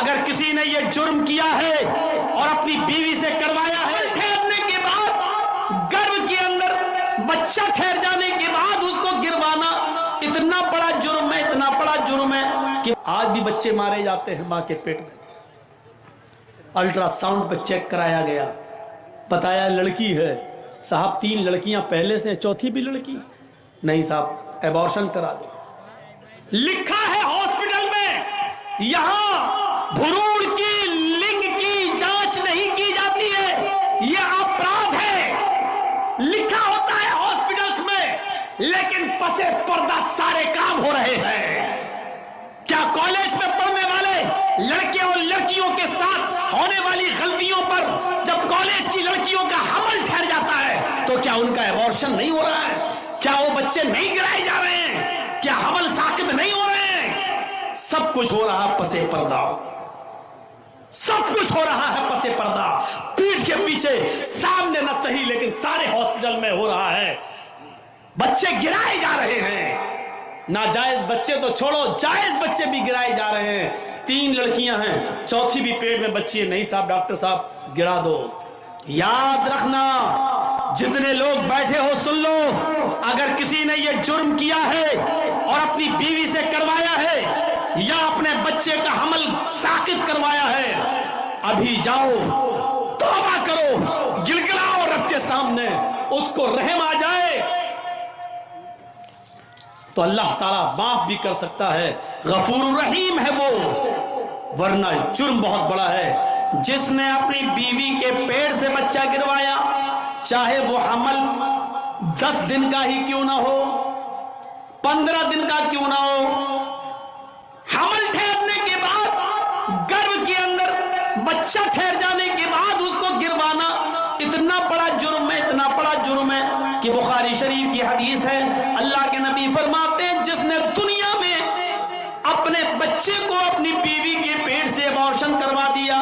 اگر کسی نے یہ جرم کیا ہے اور اپنی بیوی سے کروایا ہے، ٹھہرنے کے بعد گرب کے اندر بچہ ٹھہر جانے کے بعد اس کو گروانا اتنا بڑا جرم ہے، اتنا بڑا جرم ہے کہ آج بھی بچے مارے جاتے ہیں ماں کے پیٹ میں۔ الٹرا ساؤنڈ پہ چیک کرایا گیا، بتایا لڑکی ہے۔ صاحب 3 لڑکیاں پہلے سے، چوتھی بھی لڑکی؟ نہیں صاحب، ایبارشن کرا دو۔ لکھا ہے ہاسپٹل میں یہاں بھروڑ کی لنگ کی جانچ نہیں کی جاتی ہے، یہ اپرادھ ہے، لکھا ہوتا ہے ہاسپٹلز میں، لیکن پسے پردہ سارے کام ہو رہے ہیں۔ کیا کالج میں پڑھنے والے لڑکے اور لڑکیوں کے ساتھ ہونے والی غلطیوں پر جب کالج کی لڑکیوں کا حمل ٹھہر جاتا ہے تو کیا ان کا ایبارشن نہیں ہو رہا ہے؟ کیا وہ بچے نہیں گرائے جا رہے ہیں؟ کیا حمل ساقط نہیں ہو رہے ہیں؟ سب کچھ ہو رہا پسے پردہ، سب کچھ ہو رہا ہے پسے پردہ، پیٹھ کے پیچھے، سامنے نہ صحیح لیکن سارے ہاسپٹل میں ہو رہا ہے۔ بچے گرائے جا رہے ہیں، ناجائز بچے تو چھوڑو، جائز بچے بھی گرائے جا رہے ہیں۔ 3 لڑکیاں ہیں، چوتھی بھی پیٹ میں بچی ہے۔ نہیں صاحب، ڈاکٹر صاحب گرا دو۔ یاد رکھنا، جتنے لوگ بیٹھے ہو سن لو، اگر کسی نے یہ جرم کیا ہے اور اپنی بیوی سے کروایا ہے یا اپنے بچے کا حمل ساقط کروایا ہے، ابھی جاؤ توبہ کرو، گڑگڑاؤ رب کے سامنے، اس کو رحم آ جائے تو اللہ تعالیٰ معاف بھی کر سکتا ہے، غفور الرحیم ہے وہ۔ ورنہ جرم بہت بڑا ہے۔ جس نے اپنی بیوی کے پیٹ سے بچہ گروایا، چاہے وہ حمل 10 دن کا ہی کیوں نہ ہو، 15 دن کا کیوں نہ ہو، حمل ٹھہرنے کے بعد گرب کے اندر بچہ ٹھہر جانے کے بعد اس کو گروانا اتنا بڑا جرم ہے، اتنا بڑا جرم ہے کہ بخاری شریف کی حدیث ہے، اللہ کے نبی فرماتے ہیں جس نے دنیا میں اپنے بچے کو اپنی بیوی کے پیٹ سے ایبارشن کروا دیا،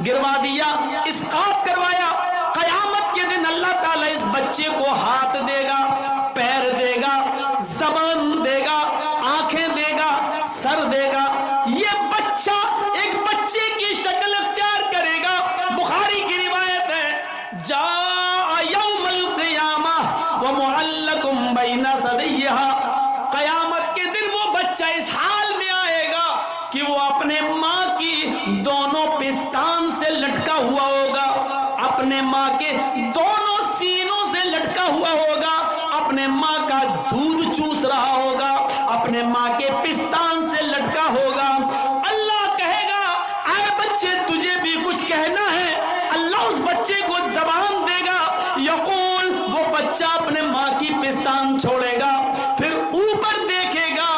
گروا دیا، اسقاط کروایا، قیامت کے دن اللہ تعالیٰ اس بچے کو ہاتھ دے گا، پیر دے گا، زبان دے گا، آنکھیں دے گا، سر دے گا۔ یہ بچہ ایک بچے کی شکل اختیار کرے گا۔ بخاری کی روایت ہے، جاء یوم القیامہ ومعلق بین ثدیہا، قیامت کے دن وہ بچہ اس حال میں آئے گا کہ وہ اپنے ماں کی دونوں پستان سے لٹکا ہوا ہوگا، اپنے ماں کے دونوں سینوں سے لٹکا ہوا ہوگا، اپنے ماں کا دودھ چوس رہا ہوگا، اپنے ماں کے پستان سے لٹکا ہوگا۔ اللہ کہے گا اے بچے تجھے بھی کچھ کہنا ہے، اللہ اس بچے کو زبان دے گا، یقول، وہ بچہ اپنے ماں کی پستان چھوڑے گا، پھر اوپر دیکھے گا،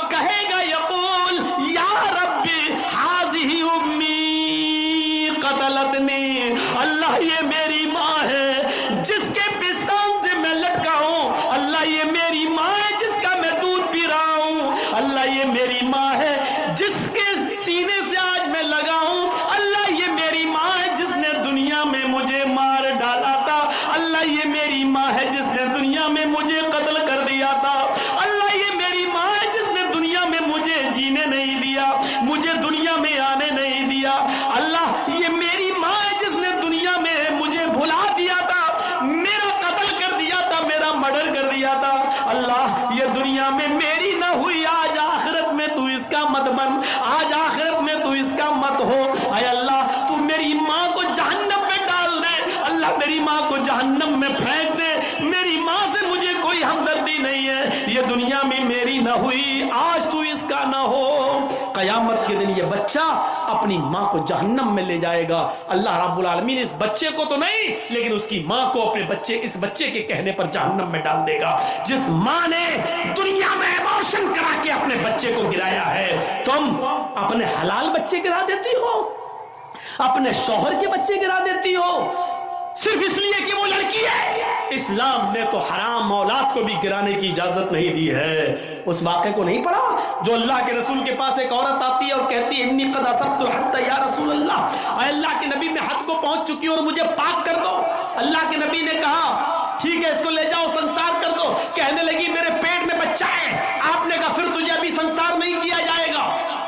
کہے گا یقول یا ربی ہذہ امی قتلتنی، اللہ یہ میری ماں ہے جس کے پستان سے میں لٹکا ہوں، اللہ یہ میری ماں ہے جس کا میں دودھ پی رہا ہوں، اللہ یہ میری ماں ہے جس کے سینے سے آج میں لگا ہوں، اللہ یہ میری ماں ہے جس نے دنیا میں مجھے مار ڈالا تھا، اللہ یہ میری ماں ہے جس نے دنیا میں مجھے قتل کر دیا تھا، اللہ یہ میری ماں ہے جس نے دنیا میں مجھے جینے نہیں دیا، مجھے دنیا میں آنے نہیں دیا، اللہ یہ میری ماں ہے جس نے دنیا میں مجھے بھلا دیا تھا، میرا قتل کر دیا تھا، میرا مرڈر کر دیا تھا، اللہ یہ دنیا میں میری نہ ہوئی، آج آخرت میں تو اس کا مت بن، آج آخرت میں تو اس کا مت ہو، اے اللہ تو میری ماں کو جہنم میں ڈال دے، اللہ میری ماں کو جہنم میں پھینک دے، میری ماں سے مجھے کوئی ہمدردی نہیں ہے، یہ دنیا میں میری نہ ہوئی، آج تو اس کا نہ ہو۔ قیامت کے دن یہ بچہ اپنی ماں کو جہنم میں لے جائے گا۔ اللہ رب العالمین اس بچے کو تو نہیں لیکن اس کی ماں کو اپنے اس بچے کے کہنے پر جہنم میں ڈال دے گا۔ جس ماں نے دنیا میں ایبارشن کرا کے اپنے بچے کو گرایا ہے، تم اپنے حلال بچے گرا دیتی ہو، اپنے شوہر کے بچے گرا دیتی ہو، صرف اس لیے کہ وہ لڑکی ہے۔ اسلام نے تو حرام اولاد کو بھی گرانے کی اجازت نہیں دی ہے۔ اس واقعے کو نہیں پڑھا جو اللہ کے رسول کے پاس ایک عورت آتی ہے اور کہتی ہے انی قد اصبت الحد یا رسول اللہ، اے اللہ کے نبی میں حد کو پہنچ چکی اور مجھے پاک کر دو۔ اللہ کے نبی نے کہا ٹھیک ہے اس کو لے جاؤ سنسار کر دو۔ کہنے لگی میرے پیٹ میں بچہ ہے۔ آپ نے کہا پھر تجھے ابھی سنسار نہیں کیا جائے گا،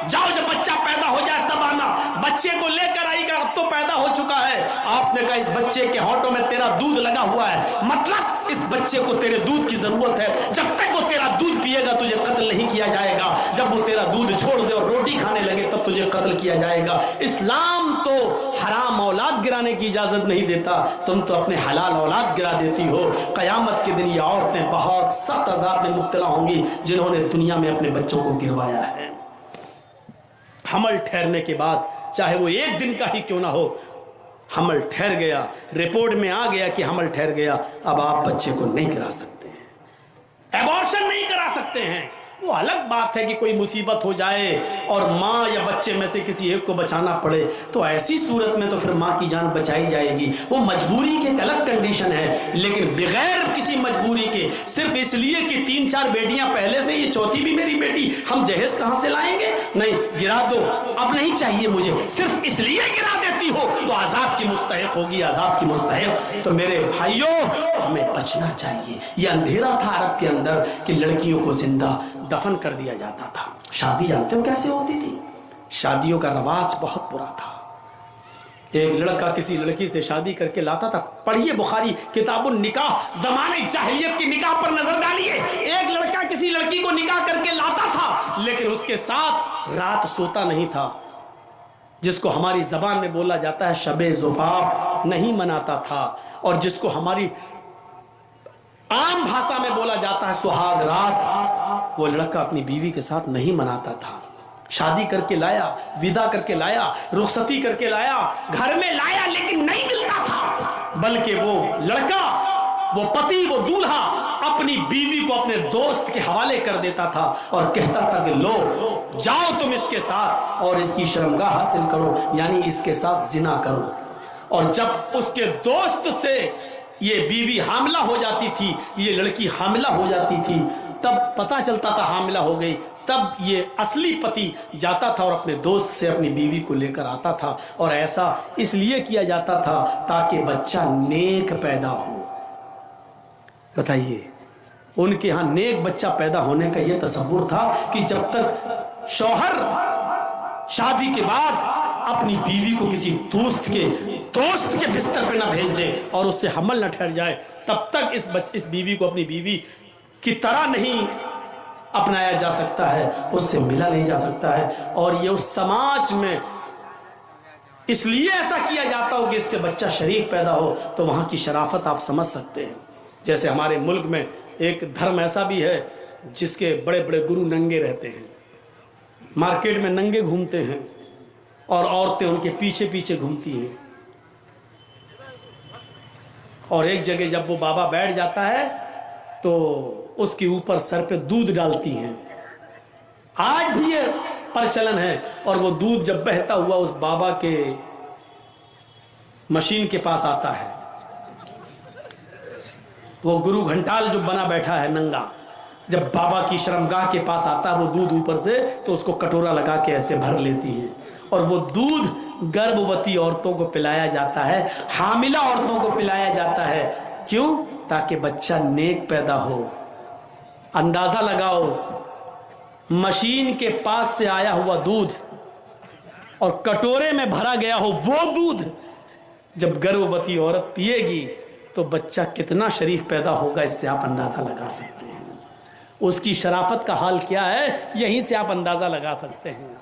جاؤ جب بچہ پیدا ہو جائے تب آنا۔ بچے کو لے کر آئی کہ اب تو پیدا ہو چکا ہے. آپ نے کہا اس بچے کے ہونٹوں میں تیرا دودھ لگا ہوا ہے, مطلب اس بچے کو تیرے دودھ کی ضرورت ہے, جب تک وہ تیرا دودھ پیے گا تجھے قتل نہیں کیا جائے گا, جب وہ تیرا دودھ چھوڑ دے اور روٹی کھانے لگے تب تجھے قتل کیا جائے گا. اسلام تو حرام اولاد گرانے کی اجازت نہیں دیتا, تم تو اپنے حلال اولاد گرا دیتی ہو. قیامت کے دن یہ عورتیں بہت سخت عذاب میں مبتلا ہوں گی جنہوں نے دنیا میں اپنے بچوں کو گروایا ہے. حمل ٹھہرنے کے بعد چاہے وہ ایک دن کا ہی کیوں نہ ہو, حمل ٹھہر گیا, رپورٹ میں آ گیا کہ حمل ٹھہر گیا, اب آپ بچے کو نہیں گرا سکتے ہیں, ایبورشن نہیں کرا سکتے ہیں. وہ الگ بات ہے کہ کوئی مصیبت ہو جائے اور ماں یا بچے میں سے کسی ایک کو بچانا پڑے, تو ایسی صورت میں تو پھر ماں کی جان بچائی جائے گی, وہ مجبوری کے ایک الگ کنڈیشن ہے. لیکن بغیر کسی مجبوری کے صرف اس لیے کہ 3-4 بیٹیاں پہلے سے, یہ چوتھی بھی میری بیٹی, ہم جہیز کہاں سے لائیں گے, نہیں گرا دو, اب نہیں چاہیے مجھے, صرف اس لیے گرا دیتی ہو تو عذاب کی مستحق ہوگی, عذاب کی مستحق. تو میرے بھائیوں ہمیں بچنا چاہیے. یہ اندھیرا تھا عرب کے اندر کہ لڑکیوں کو زندہ دفن کر دیا جاتا تھا. شادی جانتے ہو کیسے ہوتی تھی؟ شادیوں کا رواج بہت برا تھا. ایک لڑکا کسی لڑکی سے شادی کر کے لاتا تھا, پڑھیے بخاری کتاب النکاح, زمانے جاہلیت کی نکاح پر نظر ڈالیے. ایک لڑکا کسی لڑکی کو نکاح کر کے لاتا تھا لیکن اس کے ساتھ رات سوتا نہیں تھا, جس کو ہماری زبان میں بولا جاتا ہے شب زفاف نہیں مناتا تھا, اور جس کو ہماری عام بھاشا میں بولا جاتا ہے سہاگ رات, وہ لڑکا اپنی بیوی کے ساتھ نہیں مناتا تھا. شادی کر کے لایا, ودا کر کے لایا, رخصتی کر کے لایا, گھر میں لایا, لیکن نہیں ملتا تھا, بلکہ وہ لڑکا, وہ پتی, وہ دولہا اپنی بیوی کو اپنے دوست کے حوالے کر دیتا تھا اور کہتا تھا کہ لو جاؤ تم اس کے ساتھ اور اس کی شرمگاہ حاصل کرو, یعنی اس کے ساتھ زنا کرو. اور جب اس کے دوست سے یہ بیوی حاملہ ہو جاتی تھی, یہ لڑکی حاملہ ہو جاتی تھی, تب پتہ چلتا تھا حاملہ ہو گئی, تب یہ اصلی پتی جاتا تھا اور اپنے دوست سے اپنی بیوی کو لے کر آتا تھا. اور ایسا اس لیے کیا جاتا تھا تاکہ بچہ نیک پیدا ہو. بتائیے, ان کے ہاں نیک بچہ پیدا ہونے کا یہ تصور تھا کہ جب تک شوہر شادی کے بعد اپنی بیوی کو کسی دوست کے بستر پہ نہ بھیج دے اور اس سے حمل نہ ٹھہر جائے, تب تک اس بیوی کو اپنی بیوی کی طرح نہیں اپنایا جا سکتا ہے, اس سے ملا نہیں جا سکتا ہے. اور یہ اس سماج میں اس لیے ایسا کیا جاتا ہو کہ اس سے بچہ شریف پیدا ہو, تو وہاں کی شرافت آپ سمجھ سکتے ہیں. جیسے ہمارے ملک میں ایک دھرم ایسا بھی ہے جس کے بڑے بڑے گرو ننگے رہتے ہیں, مارکیٹ میں ننگے گھومتے ہیں اور عورتیں ان کے پیچھے پیچھے گھومتی ہیں. اور ایک جگہ جب وہ بابا بیٹھ جاتا ہے تو اس کے اوپر سر پہ دودھ ڈالتی ہیں. آج بھی یہ پرچلن ہے. اور وہ دودھ جب بہتا ہوا اس بابا کے مشین کے پاس آتا ہے, وہ گرو گھنٹال جو بنا بیٹھا ہے ننگا, جب بابا کی شرمگاہ کے پاس آتا ہے وہ دودھ اوپر سے, تو اس کو کٹورا لگا کے ایسے بھر لیتی ہے. اور وہ دودھ گربھوتی عورتوں کو پلایا جاتا ہے, حاملہ عورتوں کو پلایا جاتا ہے. کیوں؟ تاکہ بچہ نیک پیدا ہو. اندازہ لگاؤ, مشین کے پاس سے آیا ہوا دودھ اور کٹورے میں بھرا گیا ہو وہ دودھ جب گربھوتی عورت پیے گی تو بچہ کتنا شریف پیدا ہوگا, اس سے آپ اندازہ لگا سکتے ہیں. اس کی شرافت کا حال کیا ہے یہیں سے آپ اندازہ لگا سکتے ہیں.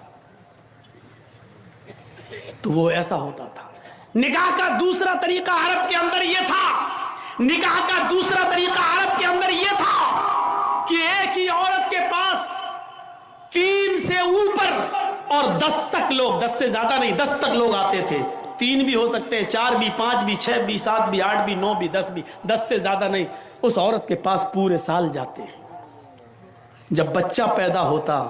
تو وہ ایسا ہوتا تھا. نکاح کا دوسرا طریقہ عرب کے اندر یہ تھا, نکاح کا دوسرا طریقہ عرب کے اندر یہ تھا کہ ایک ہی عورت کے پاس 3 سے اوپر اور 10 تک لوگ, 10 سے زیادہ نہیں, 10 تک لوگ آتے تھے. 3 بھی ہو سکتے ہیں, 4 بھی, 5 بھی, 6 بھی, 7 بھی, 8 بھی, 9 بھی, 10 بھی, 10 سے زیادہ نہیں. اس عورت کے پاس پورے سال جاتے ہیں. جب بچہ پیدا ہوتا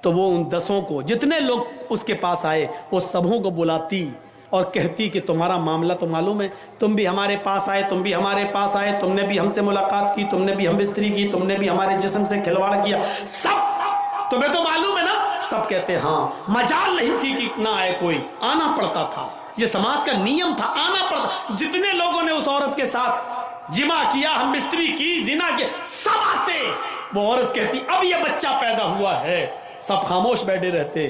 تو وہ ان 10 کو, جتنے لوگ اس کے پاس آئے, وہ سبوں کو بلاتی اور کہتی کہ تمہارا معاملہ تو معلوم ہے, تم بھی ہمارے پاس آئے, تم بھی ہمارے پاس آئے, تم نے بھی ہم سے ملاقات کی, تم نے بھی ہم بستری کی, تم نے بھی ہمارے جسم سے کھلواڑ کیا, سب تمہیں تو معلوم ہے نا. سب کہتے ہیں ہاں. مجال نہیں تھی کہ نہ آئے کوئی, آنا پڑتا تھا. یہ سماج کا نیم تھا, آنا پڑتا. جتنے لوگوں نے اس عورت کے ساتھ جمع کیا, ہم بستری کی, زنا کیا, سب آتے. وہ عورت کہتی اب یہ بچہ پیدا ہوا ہے, سب خاموش بیٹھے رہتے.